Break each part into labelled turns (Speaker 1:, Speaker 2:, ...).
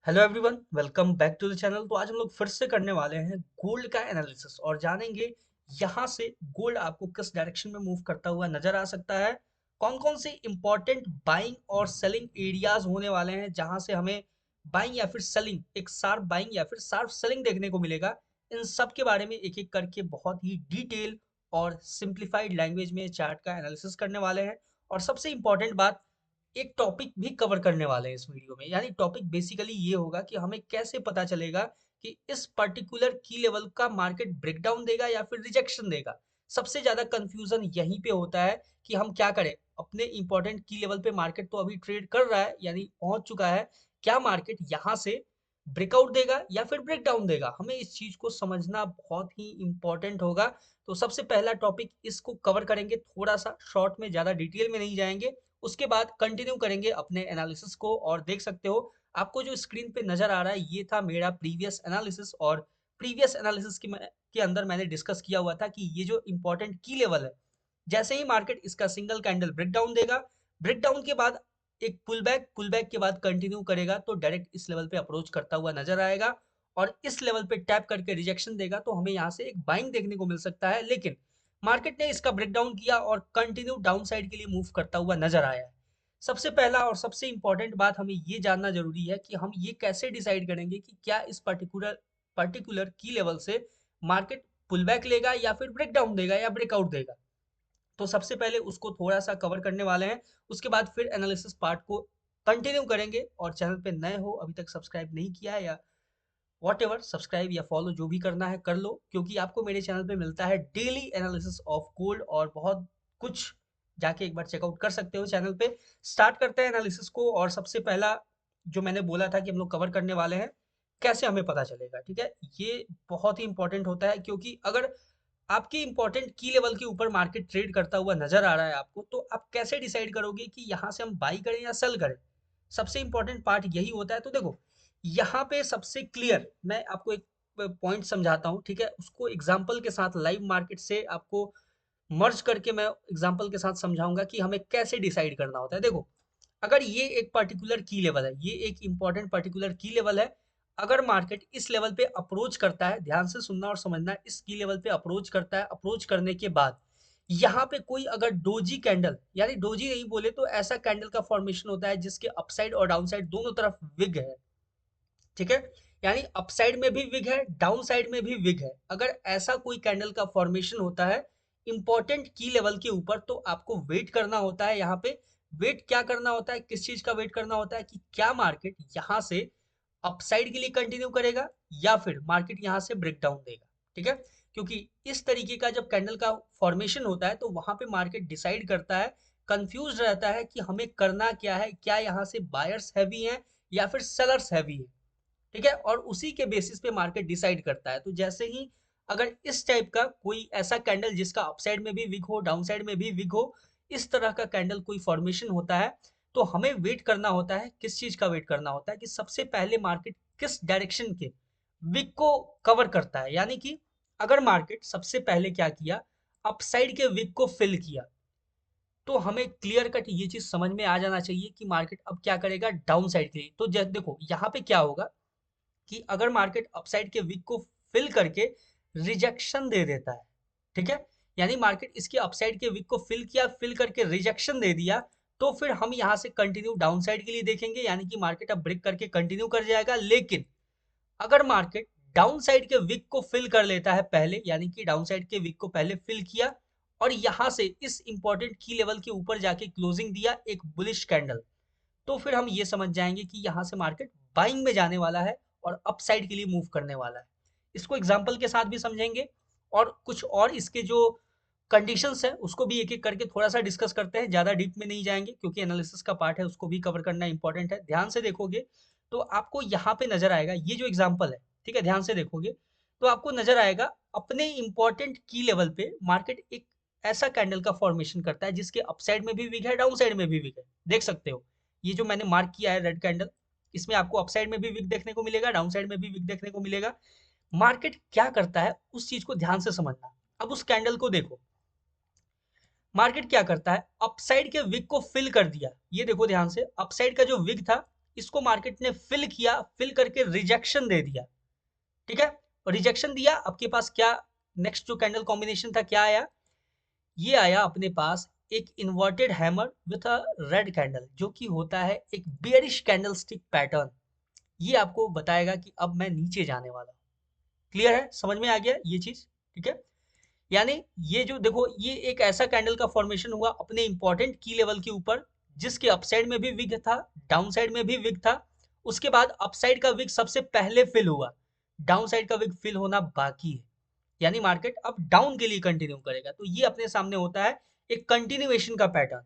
Speaker 1: Hello everyone, welcome back to the channel. तो आज हम लोग फिर से करने वाले हैं गोल्ड का एनालिसिस और जानेंगे यहाँ से गोल्ड आपको किस डायरेक्शन में मूव करता हुआ नजर आ सकता है। कौन कौन से इंपॉर्टेंट बाइंग और सेलिंग एरियाज होने वाले हैं जहां से हमें बाइंग या फिर सेलिंग, एक शार्प बाइंग या फिर शार्प सेलिंग देखने को मिलेगा। इन सब के बारे में एक एक करके बहुत ही डिटेल और सिंप्लीफाइड लैंग्वेज में चार्ट का एनालिसिस करने वाले हैं। और सबसे इंपॉर्टेंट बात, एक टॉपिक भी कवर करने वाले हैं इस वीडियो में। यानी टॉपिक बेसिकली ये होगा कि हमें कैसे पता चलेगा कि इस पर्टिकुलर की लेवल का मार्केट ब्रेकडाउन देगा या फिर रिजेक्शन देगा। सबसे ज्यादा कंफ्यूजन यहीं पे होता है कि हम क्या करें। अपने इंपॉर्टेंट की लेवल पे मार्केट तो अभी ट्रेड कर रहा है, यानी पहुंच चुका है। क्या मार्केट यहाँ से ब्रेकआउट देगा या फिर ब्रेकडाउन देगा, हमें इस चीज को समझना बहुत ही इंपॉर्टेंट होगा। तो सबसे पहला टॉपिक इसको कवर करेंगे थोड़ा सा शॉर्ट में, ज्यादा डिटेल में नहीं जाएंगे। उसके बाद कंटिन्यू करेंगे अपने एनालिसिस को। और देख सकते हो आपको जो स्क्रीन पे नजर आ रहा है ये था मेरा प्रीवियस एनालिसिस। और प्रीवियस एनालिसिस के अंदर मैंने डिस्कस किया हुआ था कि ये जो इंपॉर्टेंट की लेवल है, जैसे ही मार्केट इसका सिंगल कैंडल ब्रेकडाउन देगा, ब्रेकडाउन के बाद एक पुल बैक के बाद कंटिन्यू करेगा तो डायरेक्ट इस लेवल पे अप्रोच करता हुआ नजर आएगा। और इस लेवल पे टैप करके रिजेक्शन देगा तो हमें यहाँ से एक बाइंग देखने को मिल सकता है। लेकिन मार्केट ने इसका ब्रेकडाउन किया और कंटिन्यू डाउन साइड के लिए मूव करता हुआ नजर आया है। सबसे पहला और सबसे इंपॉर्टेंट बात हमें ये जानना जरूरी है कि हम ये कैसे डिसाइड करेंगे कि क्या इस पर्टिकुलर पर्टिकुलर की लेवल से मार्केट पुल बैक लेगा या फिर ब्रेकडाउन देगा या ब्रेकआउट देगा। तो सबसे पहले उसको थोड़ा सा कवर करने वाले हैं। उसके बाद फिर एनालिसिस पार्ट को कंटिन्यू करेंगे। और चैनल पे नए हो, अभी तक सब्सक्राइब नहीं किया है या वॉट एवर, सब्सक्राइब या फॉलो जो भी करना है कर लो, क्योंकि आपको मेरे चैनल पे मिलता है डेली एनालिसिस ऑफ गोल्ड और बहुत कुछ। जाके एक बार चेकआउट कर सकते हो चैनल पे। स्टार्ट करते हैं एनालिसिस को। और सबसे पहला जो मैंने बोला था कि हम लोग कवर करने वाले हैं, कैसे हमें पता चलेगा, ठीक है। ये बहुत ही इंपॉर्टेंट होता है क्योंकि अगर आपके इंपॉर्टेंट की लेवल के ऊपर मार्केट ट्रेड करता हुआ नजर आ रहा है आपको, तो आप कैसे डिसाइड करोगे कि यहाँ से हम बाई करें या सेल करें। सबसे इंपॉर्टेंट पार्ट यही होता है। तो देखो, यहाँ पे सबसे क्लियर मैं आपको एक पॉइंट समझाता हूँ, ठीक है। उसको एग्जाम्पल के साथ लाइव मार्केट से आपको मर्ज करके मैं एग्जाम्पल के साथ समझाऊंगा कि हमें कैसे डिसाइड करना होता है। देखो, अगर ये एक पर्टिकुलर की लेवल है, ये एक इंपॉर्टेंट पर्टिकुलर की लेवल है। अगर मार्केट इस लेवल पे अप्रोच करता है, ध्यान से सुनना और समझना, इस की लेवल पे अप्रोच करता है, अप्रोच करने के बाद यहाँ पे कोई अगर डोजी कैंडल, यानी डोजी नहीं बोले तो ऐसा कैंडल का फॉर्मेशन होता है जिसके अपसाइड और डाउनसाइड दोनों तरफ विग है, ठीक है। यानी अपसाइड में भी विग है, डाउन साइड में भी विग है। अगर ऐसा कोई कैंडल का फॉर्मेशन होता है इंपॉर्टेंट की लेवल के ऊपर, तो आपको वेट करना होता है। यहाँ पे वेट क्या करना होता है, किस चीज का वेट करना होता है कि क्या मार्केट यहाँ से अपसाइड के लिए कंटिन्यू करेगा या फिर मार्केट यहाँ से ब्रेक डाउन देगा, ठीक है। क्योंकि इस तरीके का जब कैंडल का फॉर्मेशन होता है तो वहां पे मार्केट डिसाइड करता है, कंफ्यूज रहता है कि हमें करना क्या है, क्या यहाँ से बायर्स हैवी हैं या फिर सेलर्स हैवी है, ठीक है। और उसी के बेसिस पे मार्केट डिसाइड करता है। तो जैसे ही अगर इस टाइप का कोई ऐसा कैंडल जिसका अपसाइड में भी विक हो, डाउन साइड में भी विक हो, इस तरह का कैंडल कोई फॉर्मेशन होता है, तो हमें वेट करना होता है। किस चीज का वेट करना होता है कि सबसे पहले मार्केट किस डायरेक्शन के विक को कवर करता है। यानी कि अगर मार्केट सबसे पहले क्या किया, अपसाइड के विक को फिल किया, तो हमें क्लियर कट ये चीज समझ में आ जाना चाहिए कि मार्केट अब क्या करेगा डाउन साइड के लिए। तो जैसे देखो यहाँ पे क्या होगा कि अगर मार्केट अपसाइड के विक को फिल करके रिजेक्शन दे देता है, ठीक है। यानी मार्केट इसके अपसाइड के विक को फिल किया, फिल करके रिजेक्शन दे दिया, तो फिर हम यहां से कंटिन्यू डाउन साइड के लिए देखेंगे। यानी कि मार्केट अब ब्रेक करके कंटिन्यू कर जाएगा। लेकिन अगर मार्केट डाउन साइड के विक को फिल कर लेता है पहले, यानी कि डाउन साइड के विक को पहले फिल किया और यहां से इस इंपॉर्टेंट की लेवल के ऊपर जाके क्लोजिंग दिया एक बुलिश कैंडल, तो फिर हम ये समझ जाएंगे कि यहाँ से मार्केट बाइंग में जाने वाला है और अपसाइड के लिए मूव करने वाला है। इसको एग्जाम्पल के साथ भी समझेंगे और कुछ और इसके जो कंडीशंस है उसको भी एक एक करके थोड़ा सा डिस्कस करते हैं। ज्यादा डीप में नहीं जाएंगे क्योंकि एनालिसिस का पार्ट है, उसको भी कवर करना इंपॉर्टेंट है। ध्यान से देखोगे तो आपको यहाँ पे नजर आएगा, ये जो एग्जाम्पल है, ठीक है, ध्यान से देखोगे तो आपको नजर आएगा अपने इंपॉर्टेंट की लेवल पे मार्केट एक ऐसा कैंडल का फॉर्मेशन करता है जिसके अपसाइड में भी विक है, डाउन साइड में भी विक है। देख सकते हो ये जो मैंने मार्क किया है रेड कैंडल, इसमें आपको अपसाइड में भी विक देखने को मिलेगा, डाउन साइड में भी विक देखने को मिलेगा। मार्केट क्या करता है उस चीज को ध्यान से समझना। अब उस कैंडल को देखो, मार्केट क्या करता है, अपसाइड के विक को फिल कर दिया। ये देखो ध्यान से, अपसाइड का जो विक था इसको मार्केट ने फिल किया, फिल करके रिजेक्शन दे दिया, ठीक है। और रिजेक्शन दिया, आपके पास क्या नेक्स्ट जो कैंडल कॉम्बिनेशन था क्या आया, ये आया अपने पास एक inverted hammer with a red candle, जो कि होता है एक बेयरिश कैंडल स्टिक पैटर्न। ये आपको बताएगा कि अब मैं नीचे जाने वाला हूँ। क्लियर है, समझ में आ गया ये चीज, ठीक है। यानी ये जो देखो, ये एक ऐसा कैंडल का फॉर्मेशन हुआ अपने इंपॉर्टेंट की लेवल के ऊपर, जिसके अपसाइड में भी विग था, डाउन साइड में भी विग था। उसके बाद अपसाइड का विग सबसे पहले फिल हुआ, डाउन साइड का विग फिल होना बाकी है। यानी मार्केट अब डाउन के लिए कंटिन्यू करेगा, तो ये अपने सामने होता है एक कंटिन्यूएशन का पैटर्न।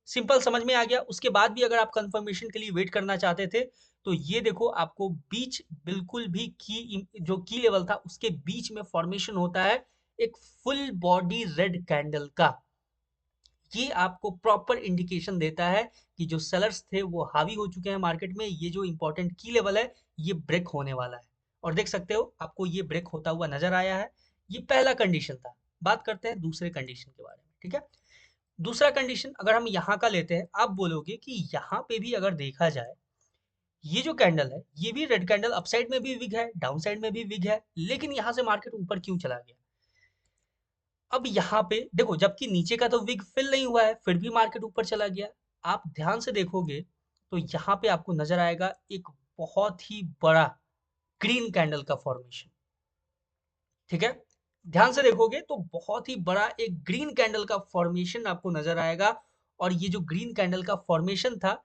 Speaker 1: सिंपल समझ में आ गया। उसके बाद भी अगर आप कंफर्मेशन के लिए वेट करना चाहते थे, तो ये देखो आपको बीच बिल्कुल भी की जो की लेवल था उसके बीच में फॉर्मेशन होता है एक फुल बॉडी रेड कैंडल का। ये आपको प्रॉपर इंडिकेशन देता है कि जो सेलर्स थे वो हावी हो चुके हैं मार्केट में, ये जो इंपॉर्टेंट की लेवल है ये ब्रेक होने वाला है। और देख सकते हो आपको ये ब्रेक होता हुआ नजर आया है। ये पहला कंडीशन था। बात करते हैं दूसरे कंडीशन के बारे में, ठीक है। दूसरा कंडीशन अगर हम यहाँ का लेते हैं, आप बोलोगे कि यहाँ पे भी अगर देखा जाए, ये जो कैंडल है ये भी रेड कैंडल, अपसाइड में भी विग है, डाउन साइड में भी विग है, लेकिन यहाँ से मार्केट ऊपर क्यों चला गया। अब यहाँ पे देखो, जबकि नीचे का तो विग फिल नहीं हुआ है, फिर भी मार्केट ऊपर चला गया। आप ध्यान से देखोगे तो यहाँ पे आपको नजर आएगा एक बहुत ही बड़ा ग्रीन कैंडल का फॉर्मेशन, ठीक है। ध्यान से देखोगे तो बहुत ही बड़ा एक ग्रीन कैंडल का फॉर्मेशन आपको नजर आएगा। और ये जो ग्रीन कैंडल का फॉर्मेशन था,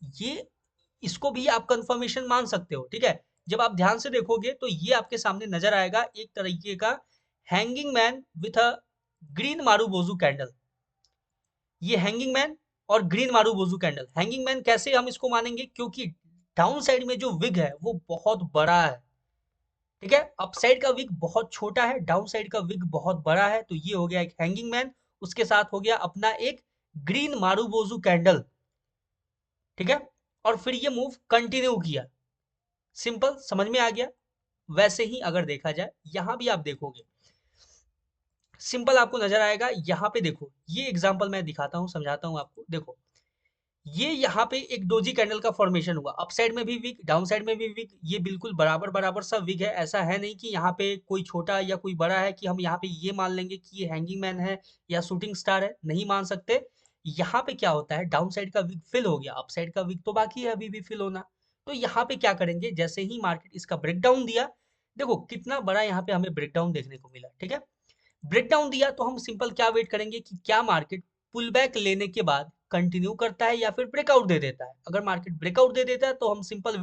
Speaker 1: ये इसको भी आप कंफर्मेशन मान सकते हो, ठीक है। जब आप ध्यान से देखोगे तो ये आपके सामने नजर आएगा एक तरीके का hanging man with a green marubozu candle. ये हैंगिंग मैन और green marubozu candle, hanging man कैसे हम इसको मानेंगे, क्योंकि डाउन साइड में जो विग है वो बहुत बड़ा है, ठीक है। अप साइड का विग बहुत छोटा है, डाउन साइड का विग बहुत बड़ा है, तो ये हो गया एक हैंगिंग मैन। उसके साथ हो गया अपना एक ग्रीन मारूबोजू कैंडल, ठीक है। और फिर ये मूव कंटिन्यू किया। सिंपल समझ में आ गया। वैसे ही अगर देखा जाए यहां भी आप देखोगे, सिंपल आपको नजर आएगा। यहाँ पे देखो, ये एग्जांपल मैं दिखाता हूँ, समझाता हूँ आपको। देखो, ये यहाँ पे एक डोजी कैंडल का फॉर्मेशन हुआ, अप साइड में भी विक, डाउन साइड में भी विक, ये बिल्कुल बराबर बराबर सा विक है। ऐसा है नहीं कि यहाँ पे कोई छोटा या कोई बड़ा है कि हम यहाँ पे ये मान लेंगे कि ये हैंगिंग मैन है या शूटिंग स्टार है, नहीं मान सकते। यहाँ पे क्या होता है, डाउन साइड का विक फिल हो गया, अप साइड का विक तो बाकी है अभी भी फिल होना। तो यहाँ पे क्या करेंगे, जैसे ही मार्केट इसका ब्रेकडाउन दिया, देखो कितना बड़ा यहाँ पे हमें ब्रेकडाउन देखने को मिला, ठीक है। ब्रेकडाउन दिया तो हम सिंपल क्या वेट करेंगे कि क्या मार्केट पुल बैक लेने के बाद कंटिन्यू करता है या फिर ब्रेकआउट दे देता है। अगर मार्केट ब्रेकआउट दे देता है तो हम सिंपल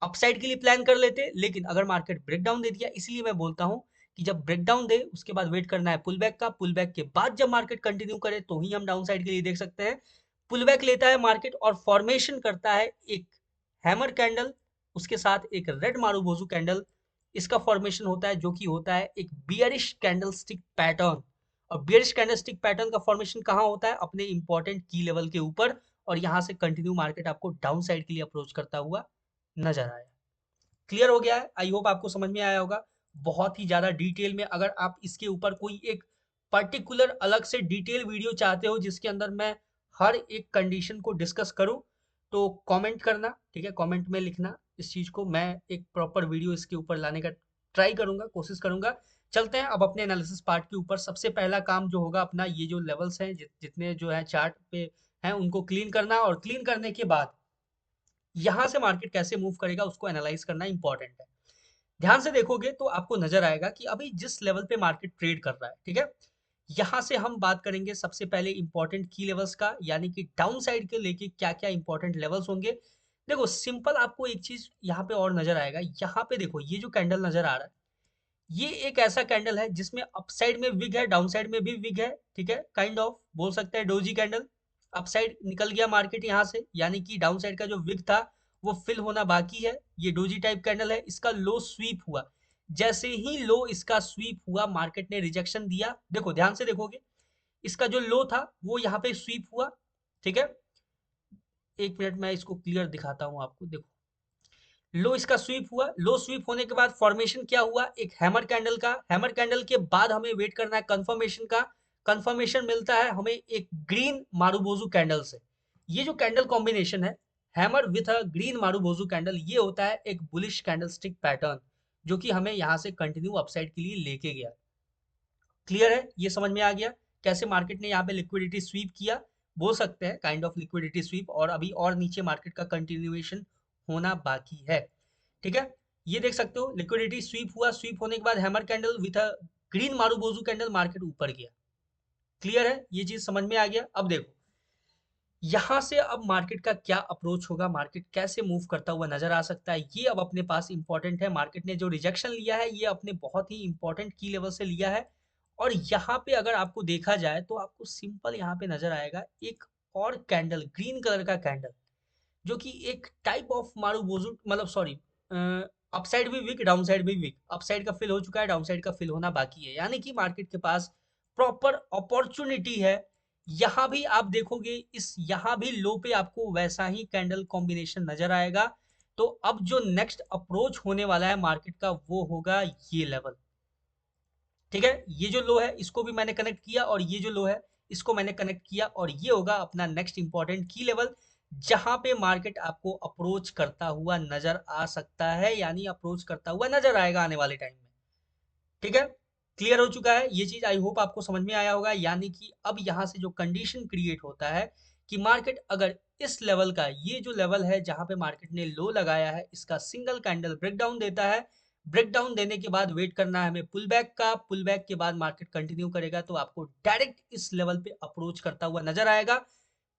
Speaker 1: अपसाइड के लिए प्लान कर लेते, लेकिन अगर मार्केट ब्रेकडाउन दे दिया, इसलिए मैं बोलता हूं कि जब ब्रेकडाउन दे उसके बाद वेट करना है पुल बैक का, पुल बैक के बाद जब मार्केट कंटिन्यू करे तो ही हम डाउन साइड के लिए देख सकते हैं। पुल बैक लेता है मार्केट और फॉर्मेशन करता है एक हैमर कैंडल, उसके साथ एक रेड मारूबोजू कैंडल, इसका फॉर्मेशन होता है जो कि होता है एक बियरिश कैंडलस्टिक पैटर्न। और बियरिश कैंडलस्टिक पैटर्न का फॉर्मेशन कहाँ होता है, अपने इंपॉर्टेंट की लेवल के ऊपर। और यहाँ से कंटिन्यू मार्केट आपको डाउन साइड के लिए अप्रोच करता हुआ नजर आया। क्लियर हो गया है, आई होप आपको समझ में आया होगा। बहुत ही ज्यादा डिटेल में अगर आप इसके ऊपर कोई एक पर्टिकुलर अलग से डिटेल वीडियो चाहते हो जिसके अंदर मैं हर एक कंडीशन को डिस्कस करूं, तो कमेंट करना, ठीक है। कमेंट में लिखना इस चीज को, मैं एक प्रॉपर वीडियो इसके ऊपर लाने का ट्राई करूंगा, कोशिश करूंगा। चलते हैं अब अपने एनालिसिस पार्ट के ऊपर। सबसे पहला काम जो होगा अपना, ये जो लेवल्स हैं जितने जो है चार्ट पे हैं उनको क्लीन करना, और क्लीन करने के बाद यहाँ से मार्केट कैसे मूव करेगा उसको एनालाइज करना इंपॉर्टेंट है। ध्यान से देखोगे तो आपको नजर आएगा कि अभी जिस लेवल पे मार्केट ट्रेड कर रहा है, ठीक है, यहां से हम बात करेंगे सबसे पहले इंपॉर्टेंट की लेवल्स का, यानी कि डाउन साइड के लेके क्या क्या इंपॉर्टेंट लेवल्स होंगे। देखो सिंपल आपको एक चीज यहाँ पे और नजर आएगा, यहाँ पे देखो ये जो कैंडल नजर आ रहा है, ये एक ऐसा कैंडल है जिसमें अपसाइड में विग है, डाउन साइड में भी विग है, ठीक है। काइंड ऑफ बोल सकते हैं डोजी कैंडल। अपसाइड निकल गया मार्केट यहाँ से, यानी कि डाउन साइड का जो विग था वो फिल होना बाकी है। ये डोजी टाइप कैंडल है, इसका लो स्वीप हुआ। जैसे ही लो इसका स्वीप हुआ, मार्केट ने रिजेक्शन दिया। देखो ध्यान से देखोगे, इसका जो लो था वो यहाँ पे स्वीप हुआ, ठीक है। एक मिनट मैं इसको क्लियर दिखाता हूँ आपको। देखो लो इसका स्वीप हुआ, लो स्वीप होने के बाद फॉर्मेशन क्या हुआ, एक हैमर कैंडल का। हैमर कैंडल के बाद हमें वेट करना है कंफर्मेशन का। कंफर्मेशन मिलता है हमें एक ग्रीन मारूबोजू कैंडल से। ये जो कैंडल कॉम्बिनेशन है, hammer with a green marubozu candle, ये होता है एक बुलिश कैंडलस्टिक पैटर्न जो कि हमें यहाँ से कंटिन्यू अपसाइड के लिए लेके गया। क्लियर है, ये समझ में आ गया कैसे मार्केट ने यहाँ पे लिक्विडिटी स्वीप किया, बोल सकते हैं काइंड ऑफ लिक्विडिटी स्वीप, और अभी और नीचे मार्केट का कंटिन्यूएशन होना बाकी है। ठीक है, ये देख सकते हो लिक्विडिटी स्वीप हुआ, स्वीप होने के बाद hammer candle with a green marubozu candle market ऊपर गया। क्लियर है, ये चीज समझ में आ गया। अब देखो यहाँ से अब मार्केट का क्या अप्रोच होगा, मार्केट कैसे मूव करता हुआ नजर आ सकता है, ये अब अपने पास इंपॉर्टेंट है। मार्केट ने जो रिजेक्शन लिया है ये अपने बहुत ही इंपॉर्टेंट की लेवल से लिया है, और यहाँ पे अगर आपको देखा जाए तो आपको सिंपल यहाँ पे नजर आएगा एक और कैंडल, ग्रीन कलर का कैंडल, जो कि एक टाइप ऑफ मारुबोजू, मतलब सॉरी, अपसाइड भी वीक, डाउन साइड भी वीक। अपसाइड का फिल हो चुका है, डाउन साइड का फिल होना बाकी है, यानी कि मार्केट के पास प्रॉपर अपॉर्चुनिटी है। यहाँ भी आप देखोगे, इस यहाँ भी लो पे आपको वैसा ही कैंडल कॉम्बिनेशन नजर आएगा। तो अब जो नेक्स्ट अप्रोच होने वाला है मार्केट का वो होगा ये लेवल। ठीक है, ये जो लो है इसको भी मैंने कनेक्ट किया, और ये जो लो है इसको मैंने कनेक्ट किया, और ये होगा अपना नेक्स्ट इंपॉर्टेंट की लेवल, जहां पे मार्केट आपको अप्रोच करता हुआ नजर आ सकता है, यानी अप्रोच करता हुआ नजर आएगा आने वाले टाइम में। ठीक है, क्लियर हो चुका है ये चीज, आई होप आपको समझ में आया होगा। यानी कि अब यहाँ से जो कंडीशन क्रिएट होता है कि मार्केट अगर इस लेवल का, ये जो लेवल है जहां पे मार्केट ने लो लगाया है, इसका सिंगल कैंडल ब्रेकडाउन देता है, ब्रेकडाउन देने के बाद वेट करना है हमें पुल बैक का, पुल बैक के बाद मार्केट कंटिन्यू करेगा तो आपको डायरेक्ट इस लेवल पे अप्रोच करता हुआ नजर आएगा।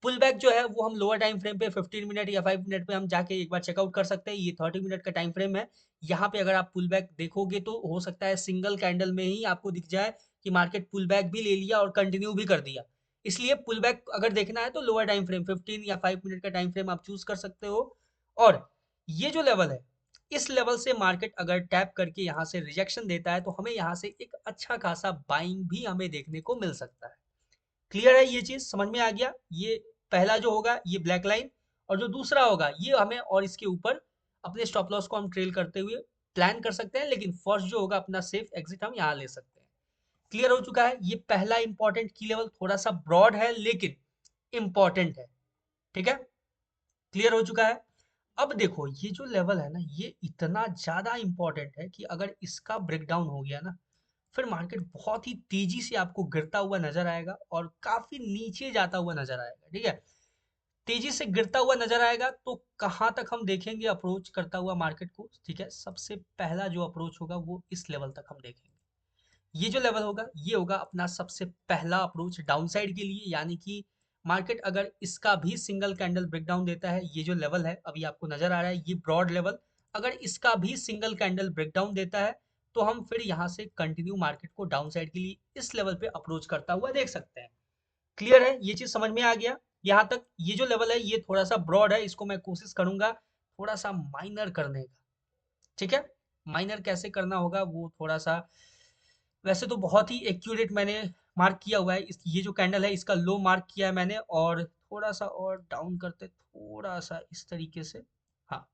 Speaker 1: पुल बैक जो है वो हम लोअर टाइम फ्रेम पे 15 मिनट या 5 मिनट पे हम जाके एक बार चेकआउट कर सकते हैं, ये 30 मिनट का टाइम फ्रेम है। यहाँ पे अगर आप पुल बैक देखोगे तो हो सकता है सिंगल कैंडल में ही आपको दिख जाए कि मार्केट पुल बैक भी ले लिया और कंटिन्यू भी कर दिया। इसलिए पुल बैक अगर देखना है तो लोअर टाइम फ्रेम 15 या 5 मिनट का टाइम फ्रेम आप चूज कर सकते हो। और ये जो लेवल है, इस लेवल से मार्केट अगर टैप करके यहाँ से रिजेक्शन देता है तो हमें यहाँ से एक अच्छा खासा बाइंग भी हमें देखने को मिल सकता है। क्लियर है, ये चीज समझ में आ गया। ये पहला जो होगा ये ब्लैक लाइन, और जो दूसरा होगा ये हमें, और इसके ऊपर अपने स्टॉप लॉस को हम ट्रेल करते हुए प्लान कर सकते हैं, लेकिन फर्स्ट जो होगा अपना सेफ एग्जिट हम यहाँ ले सकते हैं। क्लियर हो चुका है, ये पहला इंपॉर्टेंट की लेवल, थोड़ा सा ब्रॉड है लेकिन इंपॉर्टेंट है। ठीक है, क्लियर हो चुका है। अब देखो ये जो लेवल है ना, ये इतना ज्यादा इंपॉर्टेंट है कि अगर इसका ब्रेकडाउन हो गया ना, फिर मार्केट बहुत ही तेजी से आपको गिरता हुआ नजर आएगा और काफी नीचे जाता हुआ नजर आएगा। ठीक है, तेजी से गिरता हुआ नजर आएगा तो कहां तक हम देखेंगे अप्रोच करता हुआ मार्केट को। ठीक है, सबसे पहला जो अप्रोच होगा वो इस लेवल तक हम देखेंगे। ये जो लेवल होगा ये होगा अपना सबसे पहला अप्रोच डाउन साइड के लिए, यानी कि मार्केट अगर इसका भी सिंगल कैंडल ब्रेकडाउन देता है, ये जो लेवल है अभी आपको नजर आ रहा है ये ब्रॉड लेवल, अगर इसका भी सिंगल कैंडल ब्रेकडाउन देता है तो हम फिर यहाँ से कंटिन्यू मार्केट को डाउन साइड के लिए इस लेवल पे अप्रोच करता हुआ देख सकते हैं। क्लियर है, ये चीज समझ में आ गया यहाँ तक। ये जो लेवल है ये थोड़ा सा ब्रॉड है, इसको मैं कोशिश करूंगा थोड़ा सा माइनर करने का। ठीक है, माइनर कैसे करना होगा वो थोड़ा सा, वैसे तो बहुत ही एक्यूरेट मैंने मार्क किया हुआ है, ये जो कैंडल है इसका लो मार्क किया है मैंने, और थोड़ा सा और डाउन करते थोड़ा सा इस तरीके से। हाँ,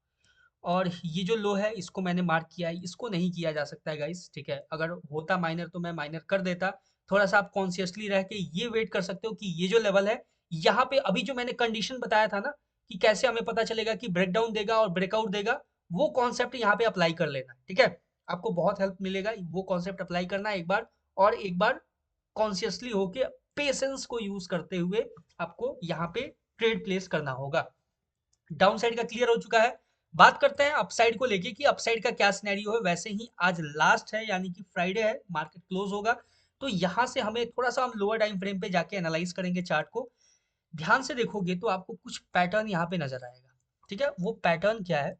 Speaker 1: और ये जो लो है इसको मैंने मार्क किया है, इसको नहीं किया जा सकता है गाइस। ठीक है, अगर होता माइनर तो मैं माइनर कर देता। थोड़ा सा आप कॉन्शियसली रह के ये वेट कर सकते हो कि ये जो लेवल है यहाँ पे, अभी जो मैंने कंडीशन बताया था ना कि कैसे हमें पता चलेगा कि ब्रेकडाउन देगा और ब्रेकआउट देगा, वो कॉन्सेप्ट यहाँ पे अप्लाई कर लेना। ठीक है, आपको बहुत हेल्प मिलेगा, वो कॉन्सेप्ट अप्लाई करना एक बार, और एक बार कॉन्शियसली होके पेशेंस को यूज करते हुए आपको यहाँ पे ट्रेड प्लेस करना होगा। डाउन साइड का क्लियर हो चुका है। बात करते हैं अपसाइड को लेके कि अपसाइड का क्या सिनेरियो है। वैसे ही आज लास्ट है, यानी कि फ्राइडे है, मार्केट क्लोज होगा, तो यहाँ से हमें थोड़ा सा हम लोअर टाइम फ्रेम पे जाके एनालाइज करेंगे चार्ट को। ध्यान से देखोगे तो आपको कुछ पैटर्न यहाँ पे नजर आएगा। ठीक है, वो पैटर्न क्या है,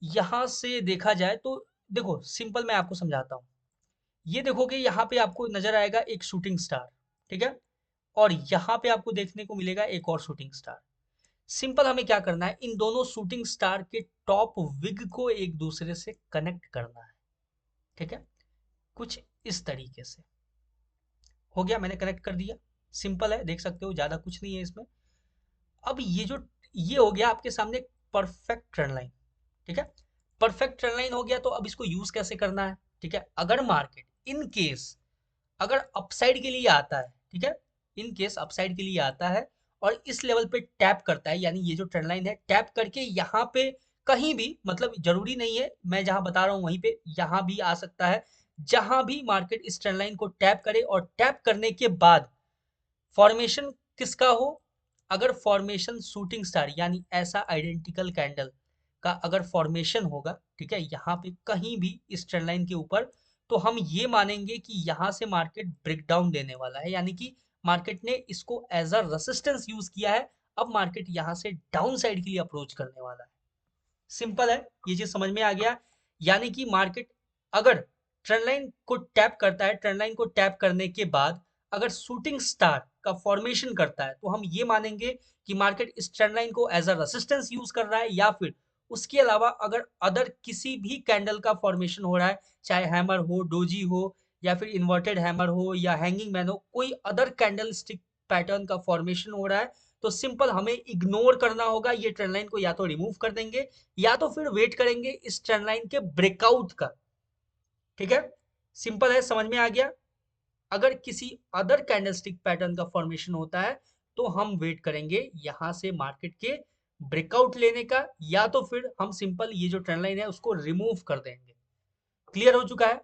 Speaker 1: यहाँ से देखा जाए तो देखो सिंपल मैं आपको समझाता हूँ। ये देखोगे यहाँ पे आपको नजर आएगा एक शूटिंग स्टार। ठीक है, और यहाँ पे आपको देखने को मिलेगा एक और शूटिंग स्टार। सिंपल हमें क्या करना है, इन दोनों शूटिंग स्टार के टॉप विग को एक दूसरे से कनेक्ट करना है। ठीक है, कुछ इस तरीके से हो गया, मैंने कनेक्ट कर दिया। सिंपल है, देख सकते हो, ज्यादा कुछ नहीं है इसमें। अब ये हो गया आपके सामने परफेक्ट ट्रेंड लाइन। ठीक है, परफेक्ट ट्रेंड लाइन हो गया, तो अब इसको यूज कैसे करना है। ठीक है, अगर मार्केट इन केस अगर अपसाइड के लिए आता है, ठीक है, इन केस अपसाइड के लिए आता है और इस लेवल पे टैप करता है, यानी ये जो ट्रेंड लाइन है टैप करके यहाँ पे कहीं भी, मतलब जरूरी नहीं है मैं जहां बता रहा हूं वहीं पे, यहाँ भी आ सकता है, जहां भी मार्केट इस ट्रेंड लाइन को टैप करे और टैप करने के बाद फॉर्मेशन किसका हो, अगर फॉर्मेशन शूटिंग स्टार यानी ऐसा आइडेंटिकल कैंडल का अगर फॉर्मेशन होगा, ठीक है, यहाँ पे कहीं भी इस ट्रेंड लाइन के ऊपर, तो हम ये मानेंगे कि यहाँ से मार्केट ब्रेकडाउन देने वाला है, यानी कि मार्केट ने इसको एज अ रेसिस्टेंस यूज किया है, अब मार्केट यहाँ से डाउन साइड के लिए अप्रोच करने वाला है। सिंपल है, ये चीज समझ में आ गया। यानी कि मार्केट अगर ट्रेंड लाइन को टैप करता है, ट्रेंड लाइन को टैप करने के बाद अगर शूटिंग स्टार का फॉर्मेशन करता है, तो हम ये मानेंगे कि मार्केट इस ट्रेंड लाइन को एज अ रेसिस्टेंस यूज कर रहा है, या फिर उसके अलावा अगर अदर किसी भी कैंडल का फॉर्मेशन हो रहा है, चाहे हैमर हो, डोजी हो, या फिर इन्वर्टेड हैमर हो, या हैंगिंग मैन हो, कोई अदर कैंडल स्टिक पैटर्न का फॉर्मेशन हो रहा है, तो सिंपल हमें इग्नोर करना होगा, ये ट्रेंड लाइन को या तो रिमूव कर देंगे या तो फिर वेट करेंगे इस ट्रेंड लाइन के ब्रेकआउट का। ठीक है, सिंपल है, समझ में आ गया। अगर किसी अदर कैंडलस्टिक पैटर्न का फॉर्मेशन होता है, तो हम वेट करेंगे यहां से मार्केट के ब्रेकआउट लेने का, या तो फिर हम सिंपल ये जो ट्रेंड लाइन है उसको रिमूव कर देंगे। क्लियर हो चुका है।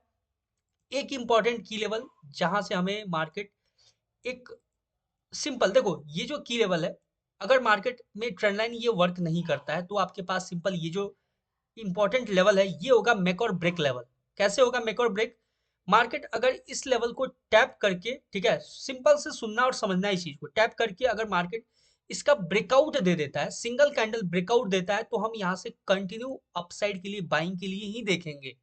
Speaker 1: एक इंपॉर्टेंट की लेवल जहां से हमें मार्केट एक सिंपल देखो, ये जो की लेवल है, अगर मार्केट में ट्रेंड लाइन ये वर्क नहीं करता है, तो आपके पास सिंपल ये जो इंपॉर्टेंट लेवल है ये होगा मेक और ब्रेक लेवल। कैसे होगा मेक और ब्रेक? मार्केट अगर इस लेवल को टैप करके, ठीक है, सिंपल से सुनना और समझना इस चीज को, टैप करके अगर मार्केट इसका ब्रेकआउट दे देता है, सिंगल कैंडल ब्रेकआउट देता है, तो हम यहाँ से कंटिन्यू अपसाइड के लिए, बाइंग के लिए ही देखेंगे।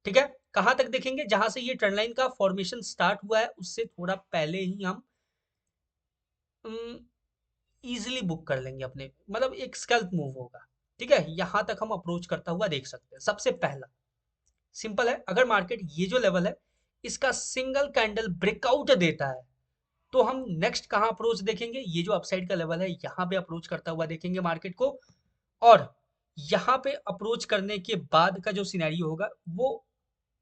Speaker 1: ठीक है, कहां तक देखेंगे? जहां से ये ट्रेंड लाइन का फॉर्मेशन स्टार्ट हुआ है उससे थोड़ा पहले ही हम इजीली बुक कर लेंगे अपने, मतलब एक स्कैल्प मूव होगा। ठीक है, यहां तक हम अप्रोच करता हुआ देख सकते हैं। सबसे पहला सिंपल है, अगर मार्केट ये जो लेवल है इसका सिंगल कैंडल ब्रेकआउट देता है, तो हम नेक्स्ट कहां अप्रोच देखेंगे? ये जो अपसाइड का लेवल है यहां पे अप्रोच करता हुआ देखेंगे मार्केट को। और यहां पे अप्रोच करने के बाद का जो सिनेरियो होगा वो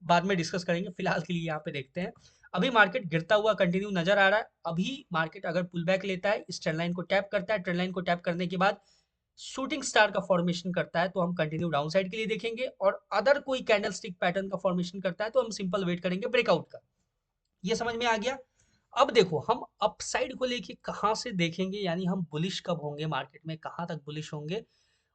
Speaker 1: बाद में डिस्कस करेंगे, फिलहाल के लिए यहाँ पे देखते हैं। अभी मार्केट गिरता हुआ कंटिन्यू नजर आ रहा है। अभी मार्केट अगर पुल बैक लेता है, इस ट्रेंड लाइन को टैप करता है, ट्रेंड लाइन को टैप करने के बाद शूटिंग स्टार का फॉर्मेशन करता है, तो हम कंटिन्यू डाउन साइड के लिए देखेंगे, और अदर कोई कैंडल स्टिक पैटर्न का फॉर्मेशन करता है तो हम सिंपल वेट करेंगे ब्रेकआउट का। ये समझ में आ गया। अब देखो हम अपसाइड को लेके कहाँ से देखेंगे, यानी हम बुलिश कब होंगे मार्केट में, कहाँ तक बुलिश होंगे,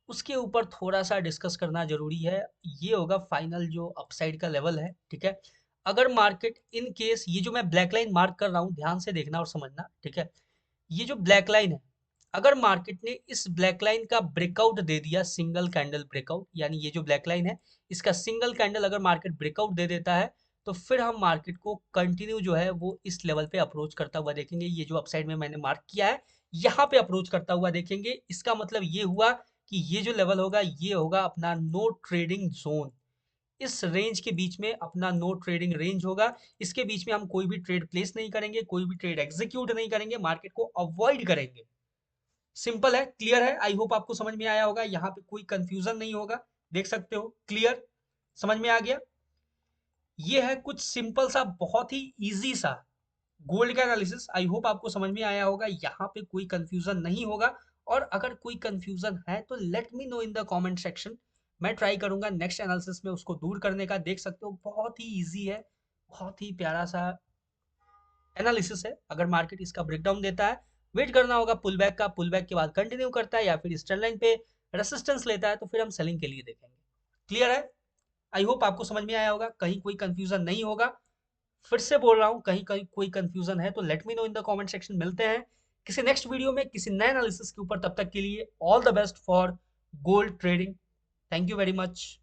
Speaker 1: उसके ऊपर थोड़ा सा डिस्कस करना जरूरी है। ये होगा फाइनल जो अपसाइड का लेवल है। ठीक है, अगर मार्केट इन केस, ये जो मैं ब्लैक लाइन मार्क कर रहा हूँ ध्यान से देखना और समझना, ठीक है, ये जो ब्लैक लाइन है, अगर मार्केट ने इस ब्लैक लाइन का ब्रेकआउट दे दिया, सिंगल कैंडल ब्रेकआउट, यानी ये जो ब्लैक लाइन है इसका सिंगल कैंडल अगर मार्केट ब्रेकआउट दे देता है, तो फिर हम मार्केट को कंटिन्यू जो है वो इस लेवल पे अप्रोच करता हुआ देखेंगे। ये जो अपसाइड में मैंने मार्क किया है यहाँ पे अप्रोच करता हुआ देखेंगे। इसका मतलब ये हुआ कि ये जो लेवल होगा ये होगा अपना नो ट्रेडिंग जोन। इस रेंज के बीच में अपना नो ट्रेडिंग रेंज होगा। इसके बीच में हम कोई भी ट्रेड प्लेस नहीं करेंगे, कोई भी ट्रेड एग्जीक्यूट नहीं करेंगे, मार्केट को अवॉइड करेंगे। सिंपल है, क्लियर है। आई होप आपको समझ में आया होगा, यहाँ पे कोई कंफ्यूजन नहीं होगा। देख सकते हो, क्लियर, समझ में आ गया। ये है कुछ सिंपल सा, बहुत ही इजी सा गोल्ड का एनालिसिस। आई होप आपको समझ में आया होगा, यहाँ पे कोई कंफ्यूजन नहीं होगा। और अगर कोई कंफ्यूजन है तो let me know in the comment section. मैं ट्राई करूंगा नेक्स्ट एनालिसिस में उसको दूर करने का। देख सकते हो बहुत ही इजी है, बहुत ही प्यारा सा एनालिसिस है। अगर मार्केट इसका ब्रेकडाउन देता है, वेट करना होगा पुल बैक का, पुल बैक के बाद कंटिन्यू करता है या फिर इस ट्रेंड लाइन पे रेसिस्टेंस लेता है, तो फिर हम सेलिंग के लिए देखेंगे। क्लियर है, आई होप आपको समझ में आया होगा, कहीं कोई कंफ्यूजन नहीं होगा। फिर से बोल रहा हूँ, कहीं कहीं कोई कंफ्यूजन है तो let me know in the comment section. मिलते हैं किसी नेक्स्ट वीडियो में किसी नए एनालिसिस के ऊपर। तब तक के लिए all the best for gold trading. Thank you very much.